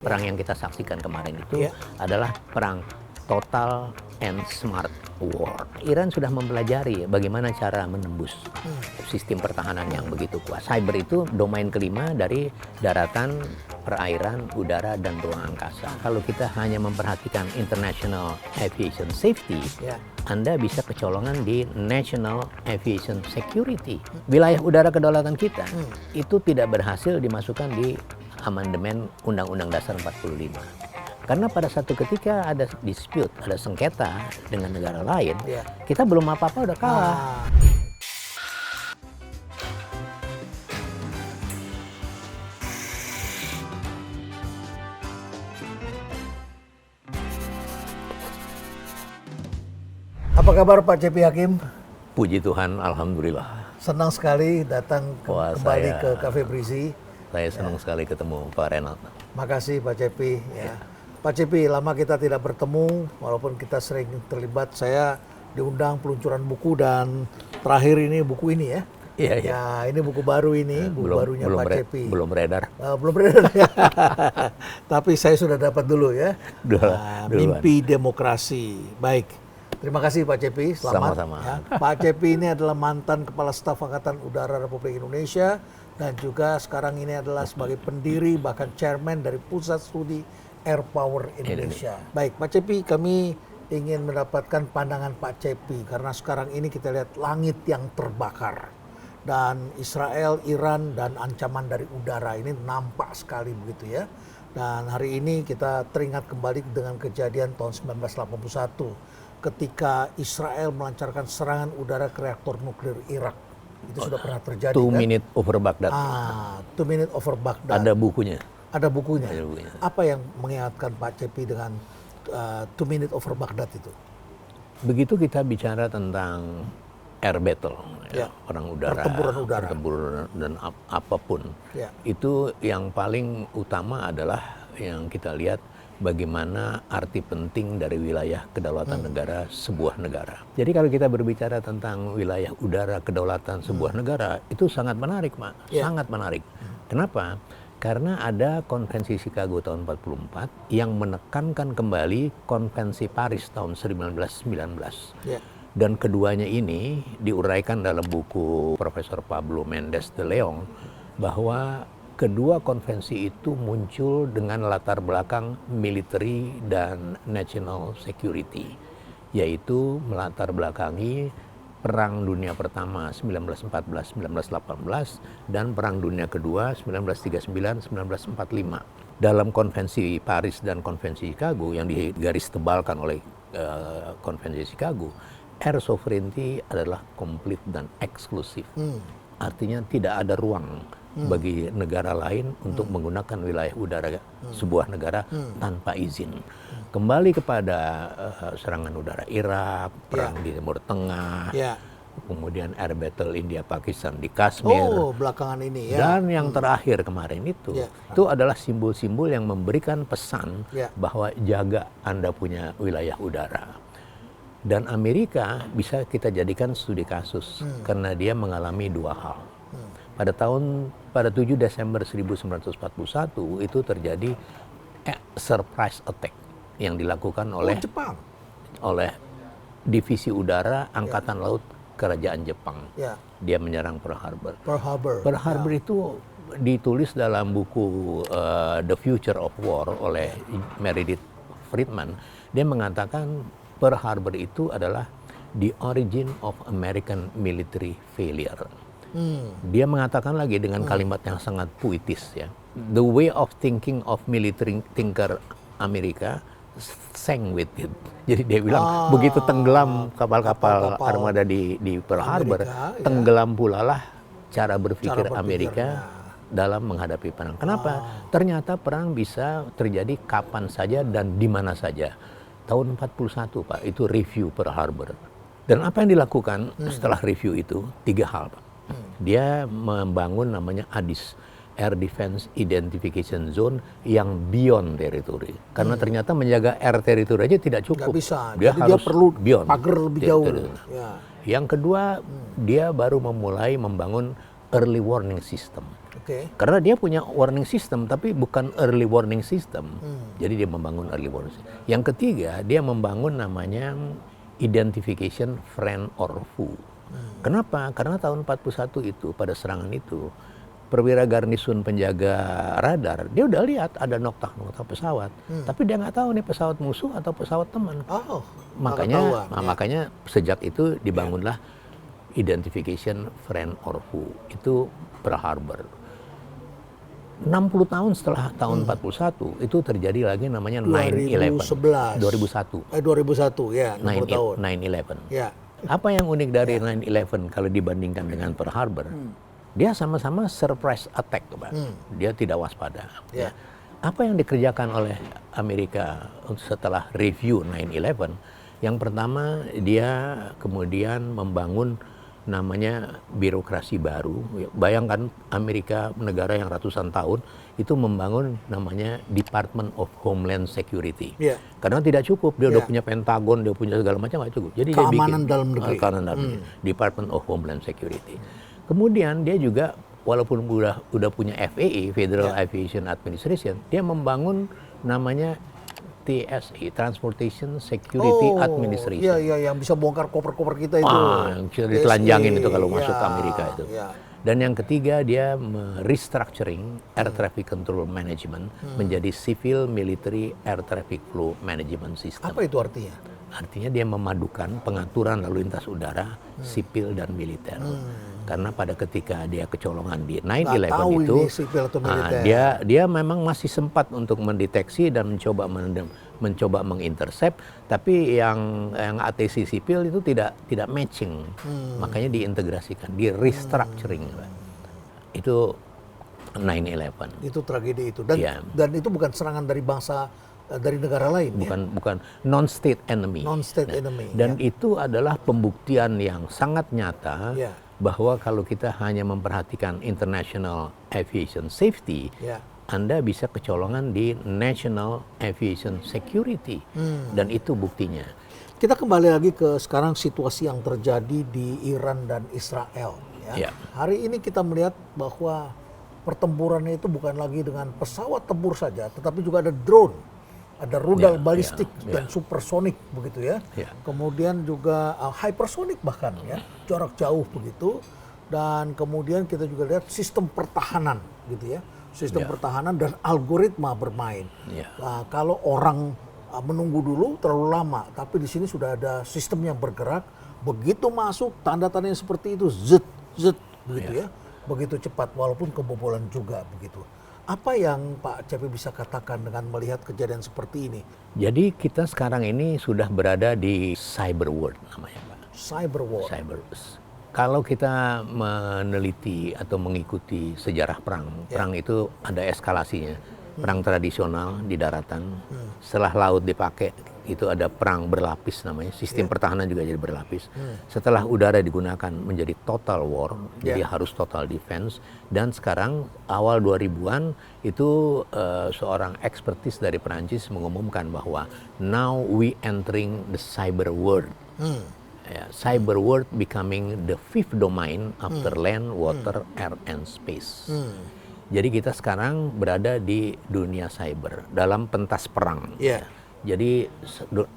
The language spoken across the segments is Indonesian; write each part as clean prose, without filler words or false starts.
Perang yang kita saksikan kemarin itu adalah perang total and smart war. Iran sudah mempelajari bagaimana cara menembus sistem pertahanan yang begitu kuat. Cyber itu domain kelima dari daratan, perairan, udara, dan ruang angkasa. Kalau kita hanya memperhatikan international aviation safety, Anda bisa kecolongan di national aviation security. Wilayah udara kedaulatan kita itu tidak berhasil dimasukkan di amandemen Undang-Undang Dasar 45. Karena pada satu ketika ada dispute, ada sengketa dengan negara lain, kita belum apa-apa udah kalah. Apa kabar Pak Cepi Hakim? Puji Tuhan, alhamdulillah. Senang sekali datang kembali ke Cafe Breezy. Saya senang sekali ketemu Pak Renat. Makasih Pak Cepi. Pak Cepi, lama kita tidak bertemu, walaupun kita sering terlibat. Saya diundang peluncuran buku dan terakhir ini buku ini ya. Iya. Ini buku baru ini, buku barunya Pak Cepi. Belum beredar. Belum beredar ya. Tapi saya sudah dapat dulu ya. Mimpi Demokrasi. Baik. Terima kasih Pak Cepi, selamat. Sama-sama. Pak Cepi ini adalah mantan Kepala Staf Angkatan Udara Republik Indonesia dan juga sekarang ini adalah sebagai pendiri bahkan chairman dari Pusat Studi Air Power Indonesia. Baik Pak Cepi, kami ingin mendapatkan pandangan Pak Cepi karena sekarang ini kita lihat langit yang terbakar dan Israel, Iran dan ancaman dari udara ini nampak sekali begitu ya. Dan hari ini kita teringat kembali dengan kejadian tahun 1981 ketika Israel melancarkan serangan udara ke reaktor nuklir Irak. Itu sudah pernah terjadi 2 minute over Baghdad. 2 minute over Baghdad. Ada bukunya. Ada bukunya. Ada bukunya. Apa yang mengingatkan Pak Cepi dengan 2 minute over Baghdad itu? Begitu kita bicara tentang air battle, perang udara, pertempuran udara, pertempuran dan apapun, itu yang paling utama adalah yang kita lihat bagaimana arti penting dari wilayah kedaulatan negara sebuah negara. Jadi kalau kita berbicara tentang wilayah udara kedaulatan sebuah negara, itu sangat menarik, Pak. Sangat menarik. Kenapa? Karena ada Konvensi Chicago tahun 44 yang menekankan kembali Konvensi Paris tahun 1919. Dan keduanya ini diuraikan dalam buku Profesor Pablo Mendes de Leon bahwa kedua konvensi itu muncul dengan latar belakang military dan national security, yaitu melatar belakangi Perang Dunia Pertama 1914-1918 dan Perang Dunia Kedua 1939-1945. Dalam Konvensi Paris dan Konvensi Chicago yang digaris tebalkan oleh Konvensi Chicago, air sovereignty adalah complete dan eksklusif. Artinya tidak ada ruang bagi negara lain untuk menggunakan wilayah udara sebuah negara tanpa izin. Kembali kepada serangan udara Irak, perang di Timur Tengah, kemudian air battle India-Pakistan di Kashmir. Belakangan ini ya. Dan yang terakhir kemarin itu adalah simbol-simbol yang memberikan pesan bahwa jaga Anda punya wilayah udara. Dan Amerika bisa kita jadikan studi kasus karena dia mengalami dua hal. Pada 7 Desember 1941 itu terjadi surprise attack yang dilakukan oleh Jepang, oleh divisi udara Angkatan Laut Kerajaan Jepang. Dia menyerang Pearl Harbor. Pearl Harbor itu ditulis dalam buku The Future of War oleh Meredith Friedman. Dia mengatakan Pearl Harbor itu adalah the origin of American military failure. Dia mengatakan lagi dengan kalimat yang sangat puitis ya. The way of thinking of military thinker Amerika sank with it. Jadi dia bilang begitu tenggelam kapal-kapal armada di Pearl Harbor, tenggelam pula lah cara berpikir Amerika dalam menghadapi perang. Kenapa? Ternyata perang bisa terjadi kapan saja dan di mana saja. Tahun 41 Pak, itu review Pearl Harbor. Dan apa yang dilakukan setelah review itu? 3 hal Pak. Dia membangun namanya ADIS, Air Defense Identification Zone yang beyond territory. Karena ternyata menjaga air territory aja tidak cukup. Nggak bisa, Dia jadi harus dia perlu beyond pagar lebih jauh. Yang kedua, dia baru memulai membangun early warning system. Karena dia punya warning system, tapi bukan early warning system. Jadi dia membangun early warning system. Yang ketiga, dia membangun namanya identification friend or foe. Kenapa? Karena tahun 41 itu, pada serangan itu, perwira garnisun penjaga radar, dia udah lihat ada nokta-nokta pesawat, tapi dia nggak tahu nih pesawat musuh atau pesawat teman. Makanya sejak itu dibangunlah identification friend or foe. Itu Pearl Harbor. 60 tahun setelah tahun 41 itu terjadi lagi namanya 9/11. 2001 ya, 60 tahun. 9/11. Ya. Apa yang unik dari 9/11 kalau dibandingkan dengan Pearl Harbor? Dia sama-sama surprise attack, Pak. Dia tidak waspada. Ya. Apa yang dikerjakan oleh Amerika setelah review 9/11? Yang pertama, dia kemudian membangun namanya birokrasi baru. Bayangkan Amerika, negara yang ratusan tahun, itu membangun namanya Department of Homeland Security. Yeah. Karena tidak cukup, dia udah punya Pentagon, dia punya segala macam, nggak cukup. Jadi keamanan dia bikin dalam negeri. Keamanan dalam negeri. Department of Homeland Security. Kemudian dia juga, walaupun udah punya FAA, Federal Aviation Administration, dia membangun namanya TSA, Transportation Security Administration. Iya, yang bisa bongkar koper-koper kita itu. Yang bisa ditelanjangin itu kalau masuk ke Amerika itu. Dan yang ketiga, dia restructuring Air Traffic Control Management menjadi Civil Military Air Traffic Flow Management System. Apa itu artinya? Artinya dia memadukan pengaturan lalu lintas udara, sipil dan militer. Karena pada ketika dia kecolongan di 9/11 itu, dia memang masih sempat untuk mendeteksi dan mencoba mengintercept, tapi yang ATC sipil itu tidak matching. Makanya diintegrasikan, di restructuring. Itu 9/11. Itu tragedi itu. Dan itu bukan serangan dari negara lain. Bukan non-state enemy. Non-state enemy. Dan itu adalah pembuktian yang sangat nyata bahwa kalau kita hanya memperhatikan international aviation safety, Anda bisa kecolongan di national aviation security. Dan itu buktinya. Kita kembali lagi ke sekarang situasi yang terjadi di Iran dan Israel. Hari ini kita melihat bahwa pertempurannya itu bukan lagi dengan pesawat tempur saja, tetapi juga ada drone. Ada rudal balistik dan supersonik begitu ya. Kemudian juga hypersonik bahkan jarak jauh begitu. Dan kemudian kita juga lihat sistem pertahanan gitu ya. Sistem pertahanan dan algoritma bermain. Nah, kalau orang menunggu dulu terlalu lama, tapi di sini sudah ada sistem yang bergerak. Begitu masuk tanda-tandanya seperti itu, zet begitu ya. Begitu cepat walaupun kebobolan juga begitu. Apa yang Pak Cepi bisa katakan dengan melihat kejadian seperti ini? Jadi kita sekarang ini sudah berada di cyber world namanya, Pak. Cyber world. Kalau kita meneliti atau mengikuti sejarah perang, perang itu ada eskalasinya. Perang tradisional di daratan, setelah laut dipakai, itu ada perang berlapis namanya, sistem pertahanan juga jadi berlapis. Setelah udara digunakan menjadi total war, jadi harus total defense. Dan sekarang awal 2000-an itu seorang ekspertis dari Perancis mengumumkan bahwa now we entering the cyber world. Cyber world becoming the fifth domain after land, water, air, and space. Jadi kita sekarang berada di dunia cyber dalam pentas perang. Jadi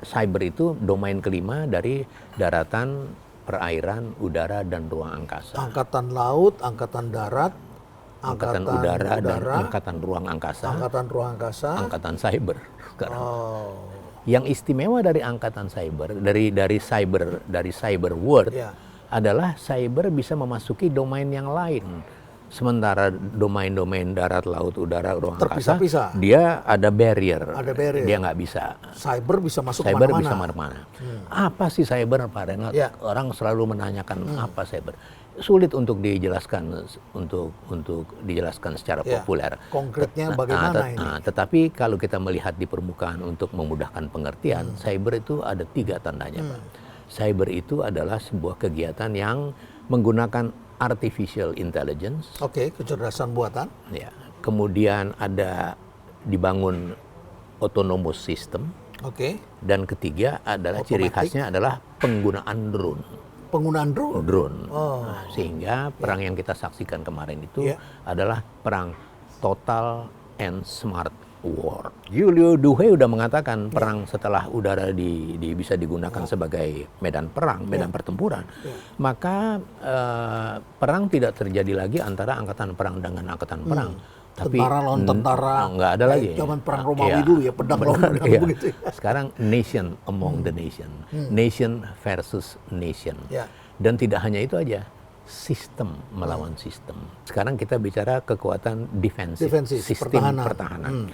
cyber itu domain kelima dari daratan, perairan, udara, dan ruang angkasa. Angkatan laut, angkatan darat, angkatan udara, dan angkatan ruang angkasa. Angkatan ruang angkasa. Angkatan cyber sekarang. Yang istimewa dari angkatan cyber, dari cyber world adalah cyber bisa memasuki domain yang lain. Sementara domain-domain darat, laut, udara, ruang angkasa, dia ada barrier. Dia nggak bisa. Cyber bisa masuk kemana-mana. Cyber bisa kemana-mana. Apa sih cyber, Pak Renat? Orang selalu menanyakan apa cyber. Sulit untuk dijelaskan, untuk dijelaskan secara populer. Konkretnya bagaimana ini? Tetapi kalau kita melihat di permukaan untuk memudahkan pengertian, cyber itu ada 3 tandanya, Pak. Cyber itu adalah sebuah kegiatan yang menggunakan artificial intelligence. Kecerdasan buatan. Kemudian ada dibangun autonomous system. Dan ketiga adalah ciri khasnya adalah penggunaan drone. penggunaan drone. Nah, sehingga perang yang kita saksikan kemarin itu adalah perang total and smart war. Julio Douhet udah mengatakan perang setelah udara bisa digunakan sebagai medan perang, medan pertempuran. Maka perang tidak terjadi lagi antara angkatan perang dengan angkatan perang. Tapi tentara lawan tentara, nggak ada lagi. Zaman perang Romawi dulu ya, pedang lawan pedang begitu. Sekarang nation among the nation, nation versus nation. Dan tidak hanya itu aja, sistem melawan sistem. Sekarang kita bicara kekuatan defensif sistem pertahanan.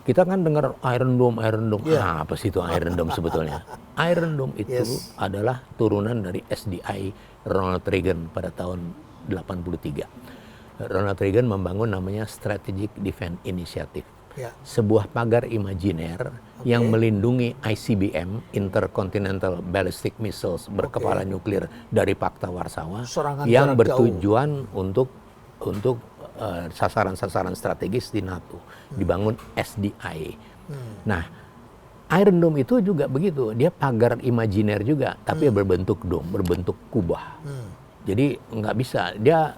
Kita kan dengar Iron Dome. Apa sih itu Iron Dome sebetulnya? Iron Dome itu adalah turunan dari SDI Ronald Reagan pada tahun 83. Ronald Reagan membangun namanya Strategic Defense Initiative. Sebuah pagar imajiner yang melindungi ICBM, Intercontinental Ballistic Missiles, berkepala nuklir dari Pakta Warsawa, yang bertujuan untuk sasaran-sasaran strategis di NATO. Dibangun SDI. Nah, Iron Dome itu juga begitu. Dia pagar imajiner juga, tapi berbentuk dome, berbentuk kubah. Jadi nggak bisa. Dia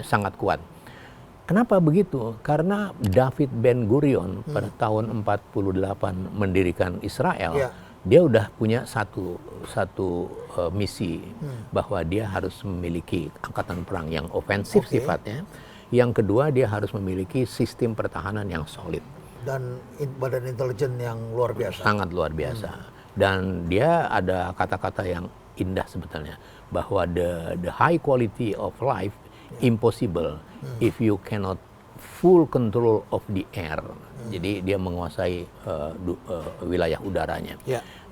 sangat kuat. Kenapa begitu? Karena David Ben Gurion pada tahun 48 mendirikan Israel, dia udah punya satu misi bahwa dia harus memiliki angkatan perang yang ofensif sifatnya. Yang kedua, dia harus memiliki sistem pertahanan yang solid dan badan intelijen yang luar biasa. Sangat luar biasa. Dan dia ada kata-kata yang indah sebetulnya, bahwa the high quality of life impossible if you cannot full control of the air. Jadi dia menguasai wilayah udaranya.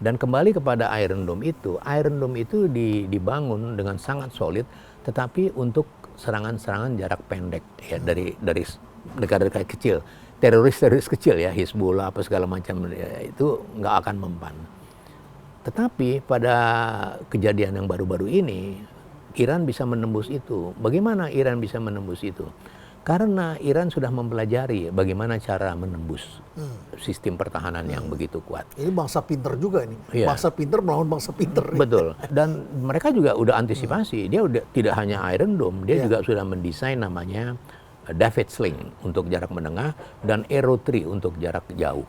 Dan kembali kepada Iron Dome itu dibangun dengan sangat solid, tetapi untuk serangan-serangan jarak pendek ya, dari negara-negara kecil, teroris kecil ya, Hizbullah apa segala macam ya, itu nggak akan mempan. Tetapi pada kejadian yang baru-baru ini, Iran bisa menembus itu. Bagaimana Iran bisa menembus itu? Karena Iran sudah mempelajari bagaimana cara menembus sistem pertahanan yang begitu kuat. Ini bangsa pinter juga ini. Bangsa pinter melawan bangsa pinter. Betul. Dan mereka juga udah antisipasi. Dia udah tidak hanya Iron Dome, dia juga sudah mendesain namanya David Sling untuk jarak menengah dan Arrow 3 untuk jarak jauh.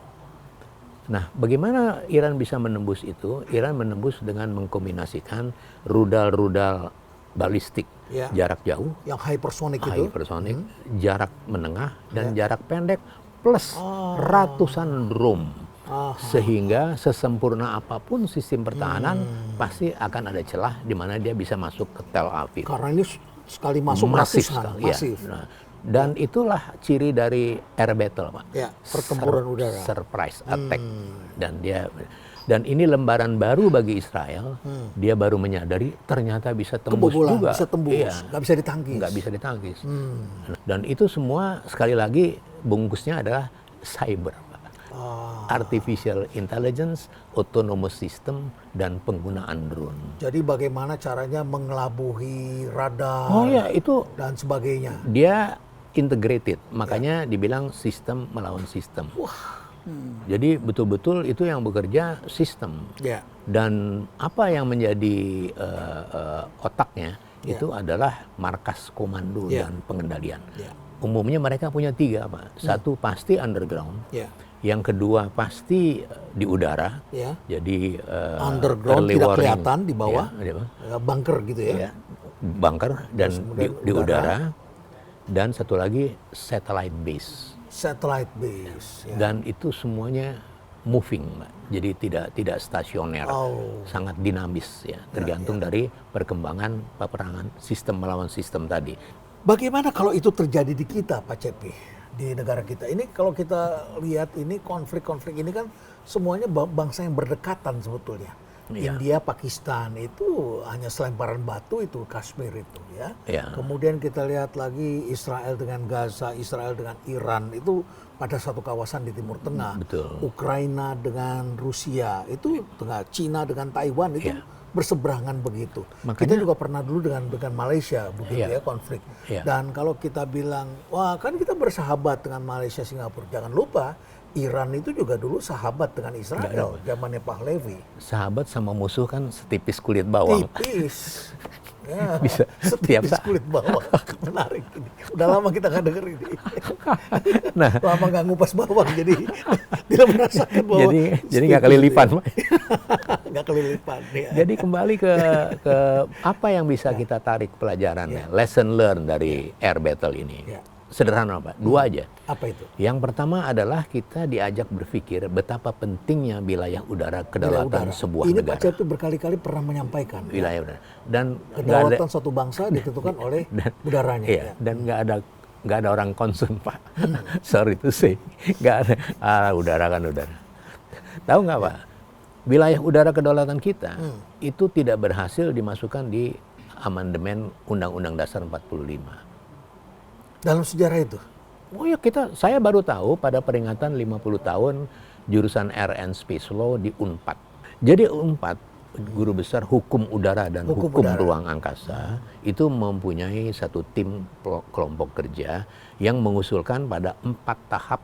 Nah, bagaimana Iran bisa menembus itu? Iran menembus dengan mengkombinasikan rudal-rudal balistik jarak jauh, yang hypersonic, jarak menengah dan jarak pendek, plus ratusan drone. Sehingga sesempurna apapun sistem pertahanan pasti akan ada celah di mana dia bisa masuk ke Tel Aviv. Karena ini sekali masuk masif. Nah, dan itulah ciri dari air battle, Pak. Pertempuran udara. Surprise attack. Dan ini lembaran baru bagi Israel. Dia baru menyadari ternyata bisa tembus juga. Bisa tembus, nggak bisa ditangkis. Nggak bisa ditangkis. Dan itu semua sekali lagi bungkusnya adalah cyber, Pak. Artificial intelligence, autonomous system, dan penggunaan drone. Jadi bagaimana caranya mengelabuhi radar dan sebagainya. Dia integrated, makanya dibilang sistem melawan sistem. Jadi betul-betul itu yang bekerja sistem. Dan apa yang menjadi otaknya itu adalah markas komando dan pengendalian. Umumnya mereka punya 3, Pak. Satu pasti underground. Yang kedua pasti di udara. Jadi underground tidak kelihatan di bawah. Bunker gitu ya. Bunker dan di udara. Dan satu lagi satellite base. Satellite base. Dan itu semuanya moving, Mbak. Jadi tidak stasioner, sangat dinamis ya, tergantung dari perkembangan peperangan sistem melawan sistem tadi. Bagaimana kalau itu terjadi di kita, Pak Cepi, di negara kita? Ini kalau kita lihat ini konflik-konflik ini kan semuanya bangsa yang berdekatan sebetulnya. India, Pakistan itu hanya selemparan batu itu Kashmir itu ya. Kemudian kita lihat lagi Israel dengan Gaza, Israel dengan Iran itu pada satu kawasan di Timur Tengah. Ukraina dengan Rusia itu tengah, Cina dengan Taiwan itu berseberangan begitu. Makanya, kita juga pernah dulu dengan Malaysia begitu ya konflik. Dan kalau kita bilang wah kan kita bersahabat dengan Malaysia, Singapura, jangan lupa Iran itu juga dulu sahabat dengan Israel, zamannya Pahlavi. Sahabat sama musuh kan setipis kulit bawang. Tipis. Ya, bisa setiap saat. Kulit bawang. Menarik ini. Udah lama kita nggak denger ini. Nah, lama nggak ngupas bawang, jadi tidak merasakan bahwa. Jadi nggak kelilipan. Nggak kelilipan. Ya. Jadi kembali ke apa yang bisa kita tarik pelajarannya, lesson learned dari air battle ini. Ya. Sederhana Pak, dua aja. Apa itu? Yang pertama adalah kita diajak berpikir betapa pentingnya wilayah udara kedaulatan sebuah negara. Ini Pak Cepi berkali-kali pernah menyampaikan. Wilayah udara. Dan kedaulatan suatu bangsa ditentukan oleh udaranya. Iya, dan nggak ada orang concern Pak. Sorry to say, nggak ada. Udara kan udara. Tahu nggak Pak? Wilayah udara kedaulatan kita itu tidak berhasil dimasukkan di amandemen Undang-Undang Dasar 45. Dalam sejarah itu? Oh ya, saya baru tahu pada peringatan 50 tahun jurusan Air and Space Law di UNPAD. Jadi UNPAD, guru besar hukum udara dan hukum ruang angkasa, itu mempunyai satu tim kelompok kerja yang mengusulkan pada 4 tahap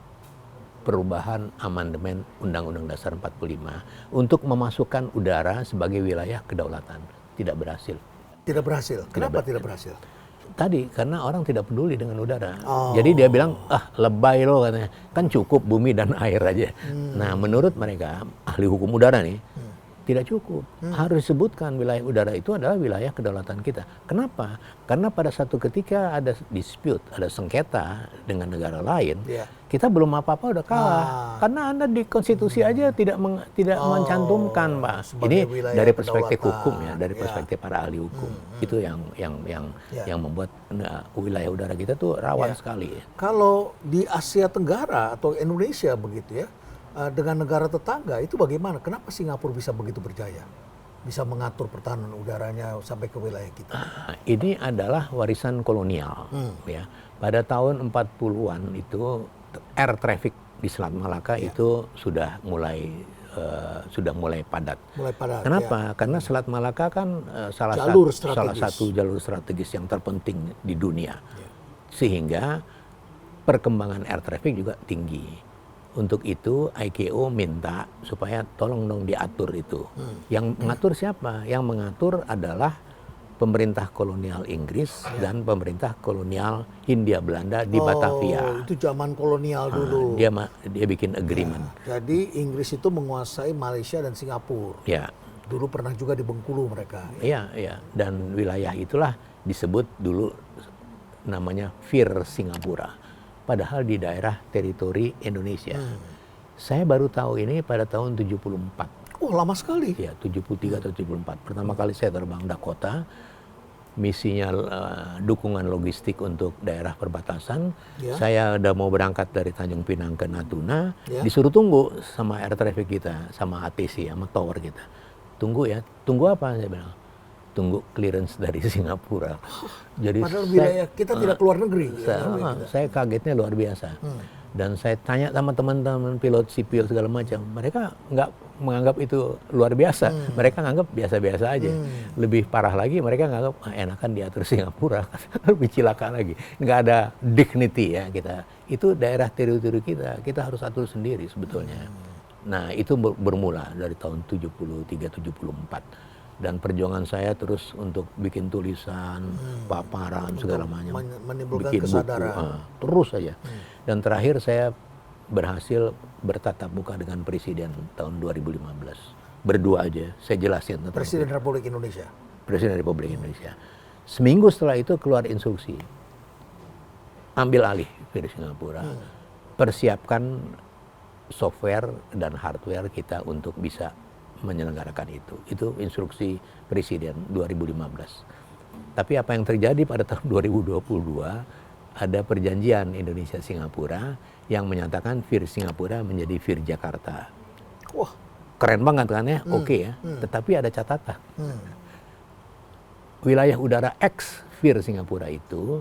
perubahan amandemen Undang-Undang Dasar 45 untuk memasukkan udara sebagai wilayah kedaulatan. Tidak berhasil. Tidak berhasil? Kenapa tidak berhasil? Tadi karena orang tidak peduli dengan udara. Jadi dia bilang, lebay loh katanya. Kan cukup bumi dan air aja. Nah menurut mereka, ahli hukum udara nih, tidak cukup. Harus disebutkan wilayah udara itu adalah wilayah kedaulatan kita. Kenapa? Karena pada satu ketika ada dispute, ada sengketa dengan negara lain, kita belum apa-apa udah kalah. Karena Anda di konstitusi aja tidak mencantumkan, Pak. Ini dari perspektif hukum ya, dari perspektif para ahli hukum. Itu yang membuat wilayah udara kita tuh rawan sekali. Kalau di Asia Tenggara atau Indonesia begitu ya, dengan negara tetangga itu bagaimana? Kenapa Singapura bisa begitu berjaya? Bisa mengatur pertahanan udaranya sampai ke wilayah kita? Ini adalah warisan kolonial. Ya. Pada tahun 40-an itu air traffic di Selat Malaka itu sudah mulai padat. Kenapa? Karena Selat Malaka kan salah satu jalur strategis yang terpenting di dunia. Sehingga perkembangan air traffic juga tinggi. Untuk itu ICAO minta supaya tolong dong diatur itu. Yang mengatur siapa? Yang mengatur adalah pemerintah kolonial Inggris dan pemerintah kolonial Hindia Belanda di Batavia. Itu zaman kolonial dulu. Dia bikin agreement. Jadi Inggris itu menguasai Malaysia dan Singapura. Ya. Dulu pernah juga di Bengkulu mereka. Iya. Dan wilayah itulah disebut dulu namanya VIR Singapura. Padahal di daerah teritori Indonesia. Saya baru tahu ini pada tahun 74. Oh, lama sekali. Ya, 73 atau 74. Pertama kali saya terbang Dakota, misinya dukungan logistik untuk daerah perbatasan. Saya udah mau berangkat dari Tanjung Pinang ke Natuna, disuruh tunggu sama air traffic kita, sama ATC, sama tower kita. Tunggu ya, tunggu apa? Saya bilang. Tunggu clearance dari Singapura. Jadi padahal wilayah kita tidak keluar negeri. Saya kagetnya luar biasa. Dan saya tanya sama teman-teman pilot sipil segala macam, mereka nggak menganggap itu luar biasa. Mereka nganggap biasa-biasa aja. Lebih parah lagi, mereka nganggap enakan diatur Singapura, lebih cilaka lagi. Nggak ada dignity ya kita. Itu daerah teritori kita. Kita harus atur sendiri sebetulnya. Nah itu bermula dari tahun 73-74. Dan perjuangan saya terus untuk bikin tulisan, paparan, segala macam. Menimbulkan bikin kesadaran. buku, terus saja. Dan terakhir saya berhasil bertatap muka dengan Presiden tahun 2015. Berdua aja, saya jelasin. Presiden Republik Indonesia? Presiden Republik Indonesia. Seminggu setelah itu keluar instruksi. Ambil alih dari Singapura. Persiapkan software dan hardware kita untuk bisa menyelenggarakan itu. Itu instruksi Presiden 2015. Tapi apa yang terjadi pada tahun 2022, ada perjanjian Indonesia-Singapura yang menyatakan VIR Singapura menjadi VIR Jakarta. Wah, keren banget kan ya? Oke ya. Tetapi ada catatan. Wilayah udara X VIR Singapura itu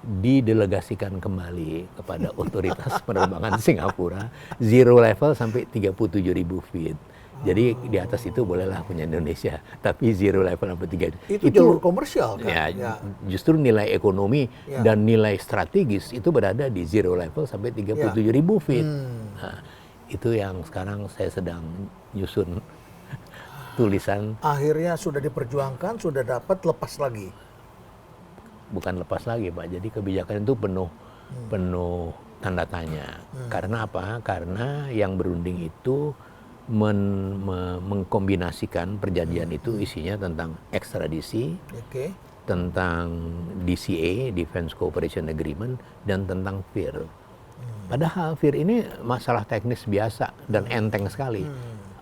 didelegasikan kembali kepada otoritas penerbangan Singapura, zero level sampai 37.000 feet. Jadi di atas itu bolehlah punya Indonesia, tapi zero level sampai 3. Itu jalur komersial kan? Ya. Justru nilai ekonomi dan nilai strategis itu berada di zero level sampai 37.000 feet. Nah, Itu yang sekarang saya sedang nyusun tulisan. Akhirnya sudah diperjuangkan, sudah dapat, lepas lagi. Bukan lepas lagi, Pak. Jadi kebijakan itu penuh tanda tanya. Karena apa? Karena yang berunding itu mengkombinasikan perjanjian itu isinya tentang ekstradisi, tentang DCA, Defense Cooperation Agreement, dan tentang FIR. Padahal FIR ini masalah teknis biasa dan enteng sekali.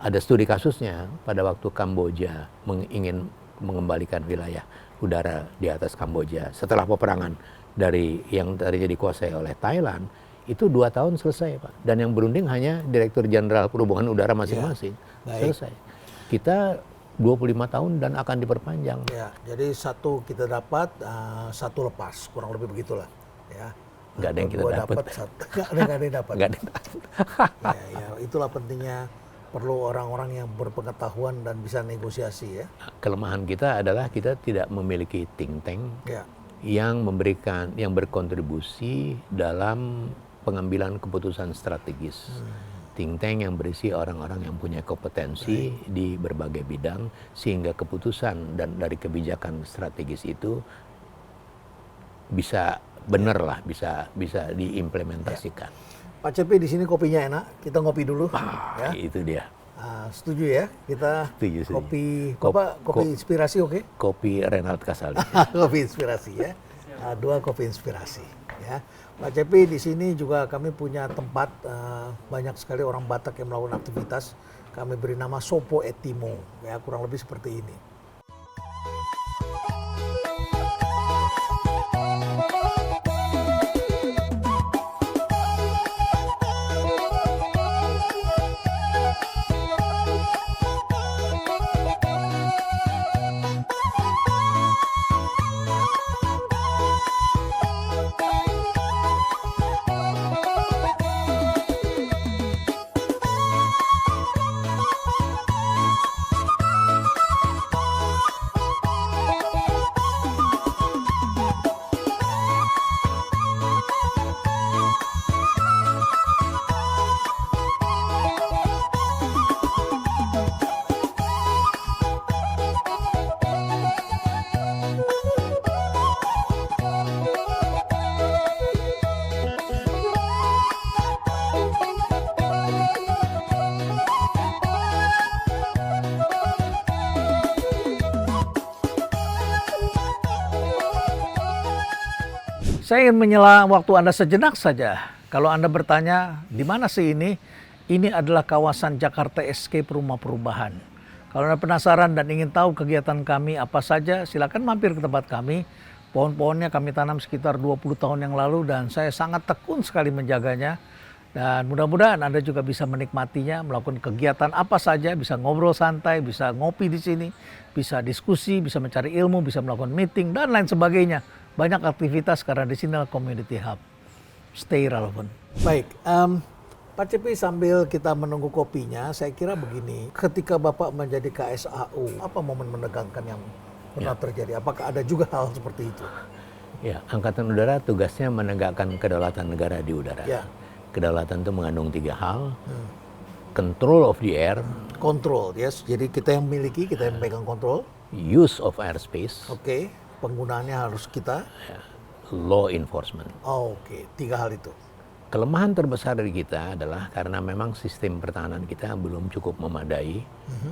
Ada studi kasusnya pada waktu Kamboja ingin mengembalikan wilayah udara di atas Kamboja setelah peperangan dari yang tadinya dikuasai oleh Thailand, itu 2 tahun selesai, Pak. Dan yang berunding hanya Direktur Jenderal Perhubungan Udara masing-masing. Selesai. Kita 25 tahun dan akan diperpanjang. Ya, jadi satu kita dapat, satu lepas, kurang lebih begitulah. Ya. Nggak ada yang kita dapat. Nggak ada yang dapat. Nggak ada yang dapat. Ya, itulah pentingnya perlu orang-orang yang berpengetahuan dan bisa negosiasi, ya. Kelemahan kita adalah kita tidak memiliki think tank yang berkontribusi dalam pengambilan keputusan strategis. Think tank yang berisi orang-orang yang punya kompetensi di berbagai bidang, sehingga keputusan dan dari kebijakan strategis itu bisa benar lah, bisa diimplementasikan. Pak Cepi, di sini kopinya enak, kita ngopi dulu. Ya. Itu dia. Setuju ya, kita Setuju. kopi inspirasi, oke? Kopi Renald Kasali. Kopi inspirasi ya, 2 kopi inspirasi. Ya, Pak Cepi, di sini juga kami punya tempat, banyak sekali orang Batak yang melakukan aktivitas. Kami beri nama Sopo Etimo, ya kurang lebih seperti ini. Saya ingin menyela waktu Anda sejenak saja. Kalau Anda bertanya, di mana sih ini? Ini adalah kawasan Jakarta Escape Rumah Perubahan. Kalau Anda penasaran dan ingin tahu kegiatan kami apa saja, silakan mampir ke tempat kami. Pohon-pohonnya kami tanam sekitar 20 tahun yang lalu dan saya sangat tekun sekali menjaganya. Dan mudah-mudahan Anda juga bisa menikmatinya, melakukan kegiatan apa saja, bisa ngobrol santai, bisa ngopi di sini, bisa diskusi, bisa mencari ilmu, bisa melakukan meeting, dan lain sebagainya. Banyak aktivitas karena di sini adalah community hub. Stay relevant. Baik, Pak Cepi, sambil kita menunggu kopinya, saya kira begini. Ketika Bapak menjadi KSAU, apa momen menegangkan yang pernah terjadi? Apakah ada juga hal seperti itu? Ya, Angkatan Udara tugasnya menegakkan kedaulatan negara di udara. Ya. Kedaulatan itu mengandung 3 hal. Control of the air. Control, yes. Jadi kita yang miliki, kita yang pegang kontrol. Use of airspace. Oke. Penggunaannya harus kita. Law enforcement. Oke. 3 hal itu. Kelemahan terbesar dari kita adalah karena memang sistem pertahanan kita belum cukup memadai,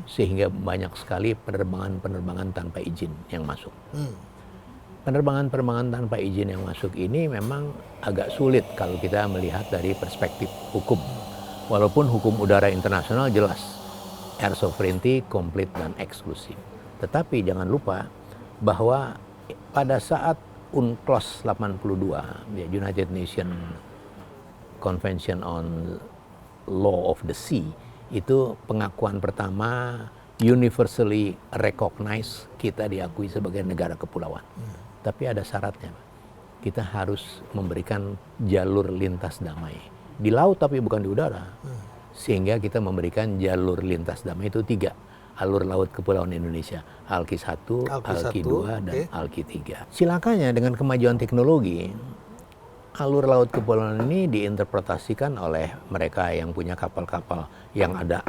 sehingga banyak sekali penerbangan tanpa izin yang masuk. Penerbangan tanpa izin yang masuk ini memang agak sulit kalau kita melihat dari perspektif hukum. Walaupun hukum udara internasional jelas, air sovereignty komplit dan eksklusif. Tetapi jangan lupa bahwa pada saat UNCLOS 82, United Nations Convention on Law of the Sea, itu pengakuan pertama universally recognized, kita diakui sebagai negara kepulauan. Tapi ada syaratnya, kita harus memberikan jalur lintas damai. Di laut tapi bukan di udara. Sehingga kita memberikan jalur lintas damai itu 3. Alur laut kepulauan Indonesia, ALKI 1, ALKI 2, dan ALKI 3. Silakannya dengan kemajuan teknologi, alur laut kepulauan ini diinterpretasikan oleh mereka yang punya kapal-kapal yang ada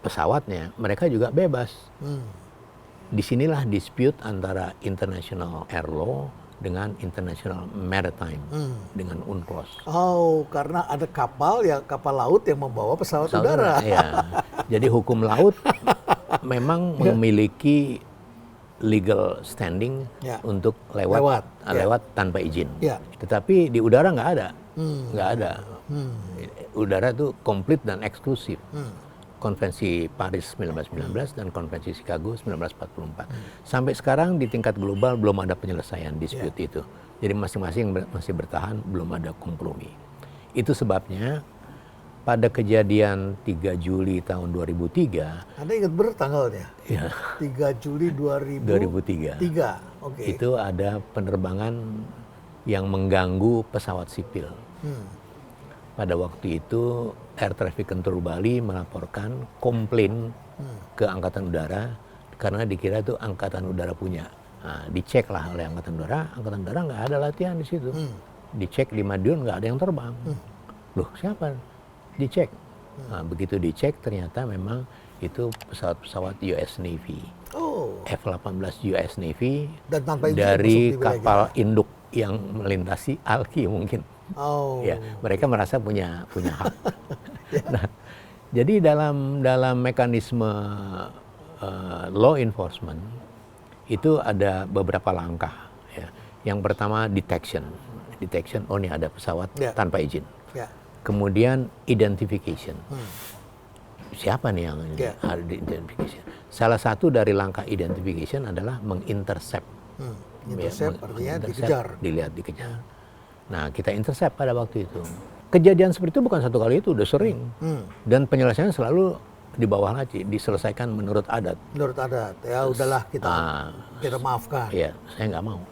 pesawatnya, mereka juga bebas. Disinilah dispute antara international air law dengan international maritime, dengan UNCLOS. Oh, karena ada kapal laut yang membawa pesawat udara. Ya. Jadi hukum laut memang memiliki legal standing untuk lewat tanpa izin. Tetapi di udara nggak ada, Udara itu komplit dan eksklusif. Konvensi Paris 1919 dan Konvensi Chicago 1944. Sampai sekarang di tingkat global belum ada penyelesaian dispute itu. Jadi masing-masing masih bertahan, belum ada kompromi. Itu sebabnya pada kejadian 3 Juli tahun 2003. Anda ingat tanggalnya? Ya. 3 Juli 2003. Okay. Itu ada penerbangan yang mengganggu pesawat sipil. Pada waktu itu Air Traffic Control Bali melaporkan komplain ke Angkatan Udara karena dikira itu Angkatan Udara punya. Nah, dicek lah oleh Angkatan Udara nggak ada latihan di situ. Dicek di Madiun nggak ada yang terbang. Loh, siapa? Dicek. Nah, begitu dicek ternyata memang itu pesawat-pesawat US Navy. F-18 US Navy dan dari kapal induk yang melintasi Alki mungkin. Ya, mereka merasa punya hak. Nah, jadi dalam mekanisme law enforcement itu ada beberapa langkah. Ya. Yang pertama detection, oh ini ada pesawat tanpa izin. Kemudian identification. Siapa nih yang ada di identification? Salah satu dari langkah identification adalah mengintercept. Artinya dikejar. Dikejar. Nah, kita intercept pada waktu itu. Kejadian seperti itu bukan satu kali, itu udah sering. Dan penyelesaiannya selalu di bawah laci, diselesaikan menurut adat. Menurut adat, ya udahlah kita maafkan. Iya, saya nggak mau.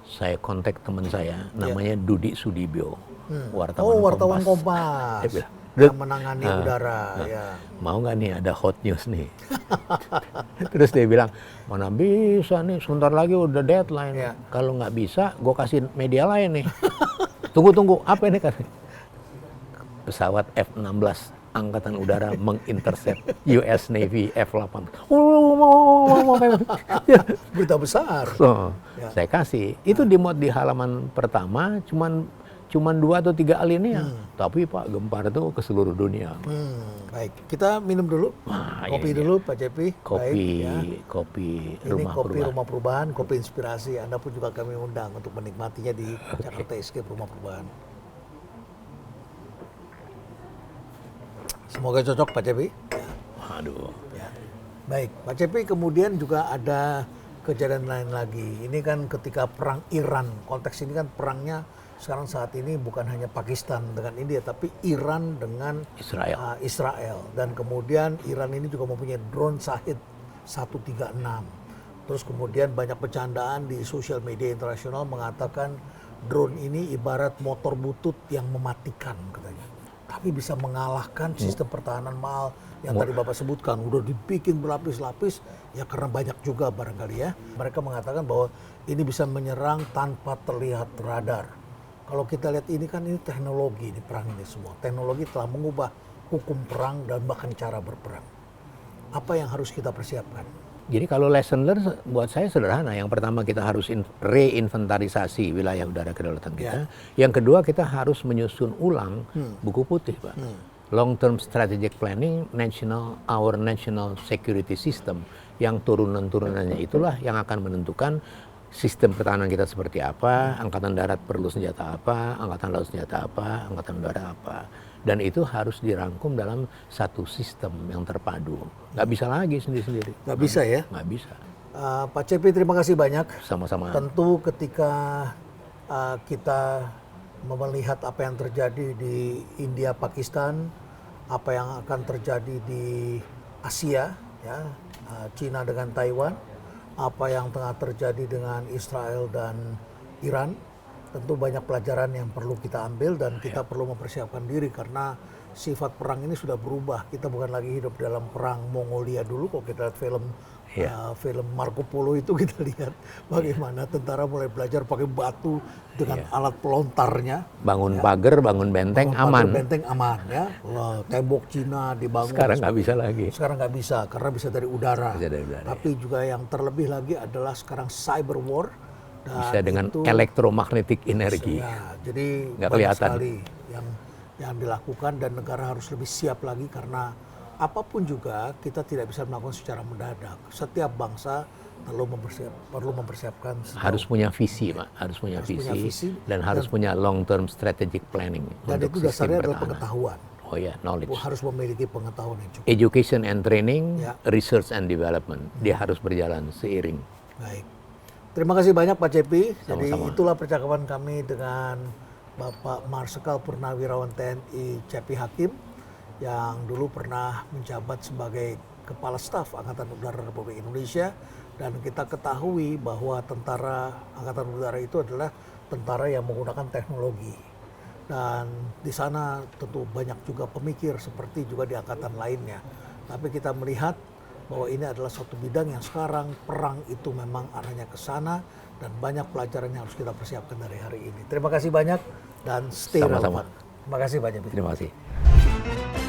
Saya kontak teman saya, namanya Dudi Sudibyo. Wartawan Kompas. Dia bilang, yang menangani udara. Mau nggak nih ada hot news nih? Terus dia bilang, mana bisa nih, sebentar lagi udah deadline. Kalau nggak bisa, gue kasih media lain nih. Tunggu, apa ini kan? Pesawat F-16 Angkatan Udara mengintercept US Navy F-18. Berita besar. Saya kasih. Itu dimuat di halaman pertama, cuman 2 atau 3 alinea. Tapi Pak, gempar itu ke seluruh dunia. Baik, kita minum dulu. Kopi dulu Pak Cepi. Kopi Rumah Perubahan, kopi inspirasi. Anda pun juga kami undang untuk menikmatinya di Jakarta Escape Rumah Perubahan. Semoga cocok Pak Cepi. Aduh. Baik, Pak Cepi, kemudian juga ada kejadian lain lagi. Ini kan ketika perang Iran. Konteks ini kan perangnya sekarang saat ini bukan hanya Pakistan dengan India, tapi Iran dengan Israel. Dan kemudian Iran ini juga mempunyai drone Shahid 136. Terus kemudian banyak bercandaan di sosial media internasional mengatakan drone ini ibarat motor butut yang mematikan katanya. Tapi bisa mengalahkan sistem pertahanan mahal yang tadi Bapak sebutkan. Udah dibikin berlapis-lapis, ya karena banyak juga barangkali ya. Mereka mengatakan bahwa ini bisa menyerang tanpa terlihat radar. Kalau kita lihat ini kan ini teknologi di perang ini semua. Teknologi telah mengubah hukum perang dan bahkan cara berperang. Apa yang harus kita persiapkan? Jadi kalau lesson learned buat saya sederhana. Yang pertama kita harus reinventarisasi wilayah udara kedaulatan kita. Yang kedua kita harus menyusun ulang buku putih, Pak. Long term strategic planning, our national security system. Yang turunan-turunannya itulah yang akan menentukan sistem pertahanan kita seperti apa, Angkatan Darat perlu senjata apa, Angkatan Laut senjata apa, Angkatan Udara apa. Dan itu harus dirangkum dalam satu sistem yang terpadu. Nggak bisa lagi sendiri-sendiri. Nggak bisa ya? Nggak bisa. Pak Cepi, terima kasih banyak. Sama-sama. Tentu ketika kita melihat apa yang terjadi di India, Pakistan, apa yang akan terjadi di Asia, ya, Cina dengan Taiwan, apa yang tengah terjadi dengan Israel dan Iran, tentu banyak pelajaran yang perlu kita ambil dan kita perlu mempersiapkan diri karena sifat perang ini sudah berubah. Kita bukan lagi hidup dalam perang Mongolia dulu. Kalau kita lihat film Marco Polo itu kita lihat bagaimana tentara mulai belajar pakai batu dengan alat pelontarnya. Bangun pagar, bangun benteng aman. Benteng aman ya. Tembok Cina dibangun. Sekarang nggak bisa lagi. Sekarang nggak bisa karena bisa dari udara. Bisa dari udara. Tapi juga yang terlebih lagi adalah sekarang cyber war. Bisa dengan elektromagnetic energi. Ya, jadi nggak banyak kelihatan sekali yang dilakukan dan negara harus lebih siap lagi karena apapun juga kita tidak bisa melakukan secara mendadak. Setiap bangsa perlu mempersiapkan. Harus punya visi, Pak. Harus punya visi dan harus punya long term strategic planning. Dan itu dasarnya adalah pengetahuan. Oh ya, knowledge. Harus memiliki pengetahuan yang cukup. Education and training, research and development. Dia harus berjalan seiring. Baik. Terima kasih banyak Pak Cepi. Jadi Sama-sama. itulah percakapan kami dengan Bapak Marsikal Purnawirawan TNI Cepi Hakim yang dulu pernah menjabat sebagai Kepala Staf Angkatan Udara Republik Indonesia, dan kita ketahui bahwa tentara Angkatan Udara itu adalah tentara yang menggunakan teknologi, dan di sana tentu banyak juga pemikir seperti juga di angkatan lainnya. Tapi kita melihat bahwa ini adalah suatu bidang yang sekarang perang itu memang arahnya ke sana, dan banyak pelajaran yang harus kita persiapkan dari hari ini. Terima kasih banyak dan stay Sama-sama. relevant. Terima kasih banyak. Terima kasih.